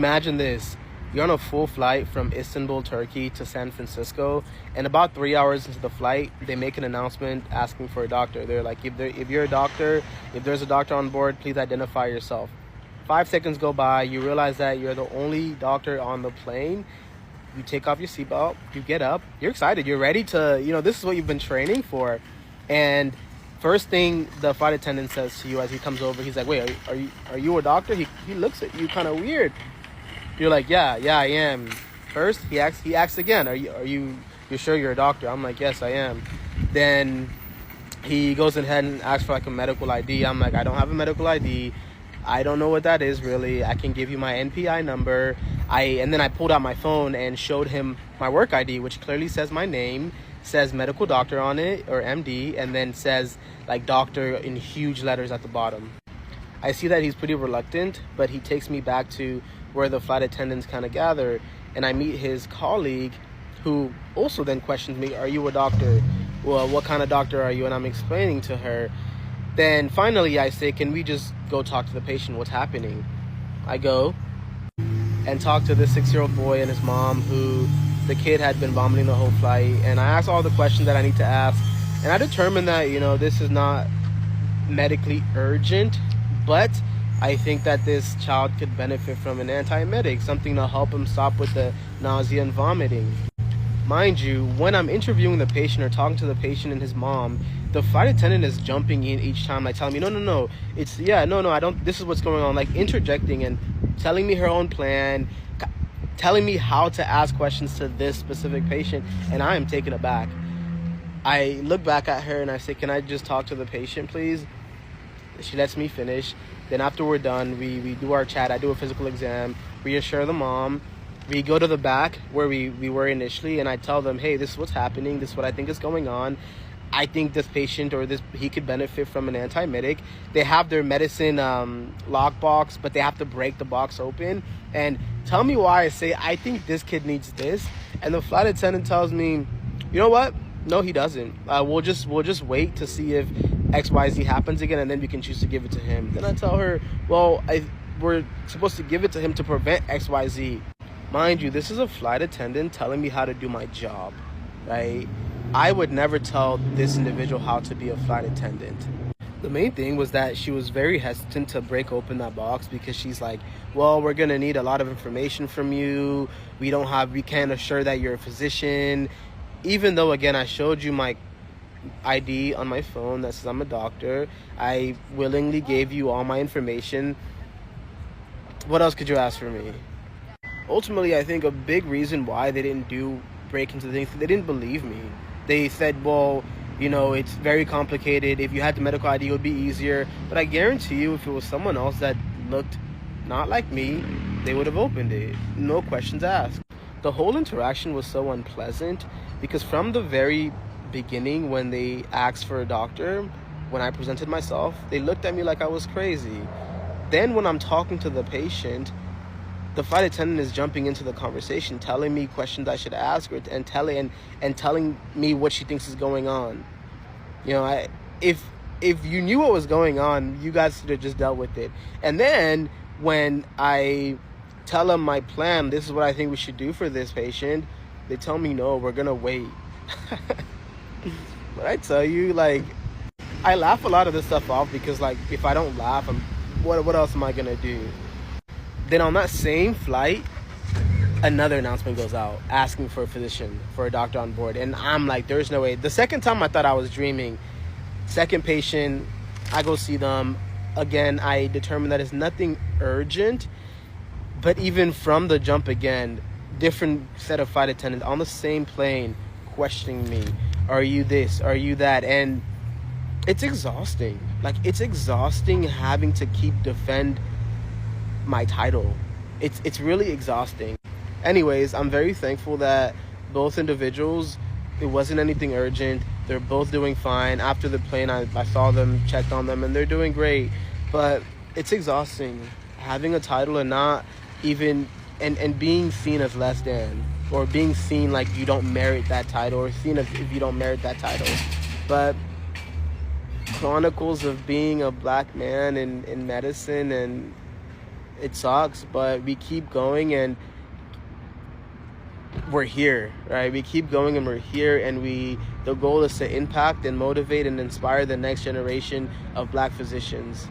imagine this. You're on a full flight from Istanbul, Turkey to San Francisco, and about 3 hours into the flight, they make an announcement asking for a doctor. They're like, if you're a doctor, if there's a doctor on board, please identify yourself. 5 seconds go by, you realize that you're the only doctor on the plane. You take off your seatbelt, you get up, you're excited, you're ready to, this is what you've been training for. And first thing the flight attendant says to you as he comes over, he's like, wait, are you a doctor? He looks at you kind of weird. You're like, yeah, I am. First, he asks again, you're sure you're a doctor? I'm like, yes, I am. Then he goes ahead and asks for like a medical ID. I'm like, I don't have a medical ID. I don't know what that is really. I can give you my NPI number. And then I pulled out my phone and showed him my work ID, which clearly says my name, says medical doctor on it, or MD, and then says like doctor in huge letters at the bottom. I see that he's pretty reluctant, but he takes me back to where the flight attendants kind of gather, and I meet his colleague, who also then questions me, are you a doctor? Well, what kind of doctor are you? And I'm explaining to her. Then finally I say, can we just go talk to the patient? What's happening? I go and talk to this 6-year-old boy and his mom, who the kid had been vomiting the whole flight, and I ask all the questions that I need to ask, and I determine that, this is not medically urgent, but I think that this child could benefit from an antiemetic, something to help him stop with the nausea and vomiting. Mind you, when I'm interviewing the patient or talking to the patient and his mom, the flight attendant is jumping in each time, like telling me, no, I don't, this is what's going on, like interjecting and telling me her own plan, telling me how to ask questions to this specific patient, and I am taken aback. I look back at her and I say, can I just talk to the patient, please? She lets me finish. Then after we're done, we do our chat. I do a physical exam, reassure the mom. We go to the back where we were initially, and I tell them, hey, this is what's happening. This is what I think is going on. I think this patient he could benefit from an antiemetic. They have their medicine lockbox, but they have to break the box open. And tell me why I say, I think this kid needs this. And the flight attendant tells me, you know what? No, he doesn't. We'll just wait to see if XYZ happens again, and then we can choose to give it to him. Then I tell her, well, we're supposed to give it to him to prevent XYZ. Mind you, this is a flight attendant telling me how to do my job, right? I would never tell this individual how to be a flight attendant. The main thing was that she was very hesitant to break open that box, because she's like, well, we're gonna need a lot of information from you. We can't assure that you're a physician. Even though, again, I showed you my ID on my phone that says I'm a doctor. I willingly gave you all my information. What else could you ask for me? Ultimately, I think a big reason why they didn't break into the thing, they didn't believe me. They said, well, it's very complicated. If you had the medical ID, it would be easier. But I guarantee you, if it was someone else that looked not like me, they would have opened it. No questions asked. The whole interaction was so unpleasant, because from the very beginning, when they asked for a doctor, when I presented myself, they looked at me like I was crazy. Then when I'm talking to the patient, the flight attendant is jumping into the conversation, telling me questions I should ask her, and telling me what she thinks is going on. If you knew what was going on, you guys should have just dealt with it. And then when I tell them my plan, this is what I think we should do for this patient, they tell me, no, we're gonna wait. But I tell you, I laugh a lot of this stuff off, because if I don't laugh, what else am I gonna do? Then on that same flight, another announcement goes out asking for a physician, for a doctor on board, and I'm like, there's no way. The second time I thought I was dreaming. Second patient, I go see them. Again, I determine that it's nothing urgent, but even from the jump again, different set of flight attendants on the same plane questioning me. Are you this? Are you that? And it's exhausting. It's exhausting having to defend my title. It's really exhausting. Anyways, I'm very thankful that both individuals, it wasn't anything urgent. They're both doing fine. After the plane, I saw them, checked on them, and they're doing great. But it's exhausting having a title and not even and being seen as less than, or being seen like you don't merit that title, or seen as if you don't merit that title. But chronicles of being a black man in medicine, and it sucks, but we keep going and we're here, right? We keep going and we're here, and the goal is to impact and motivate and inspire the next generation of Black physicians.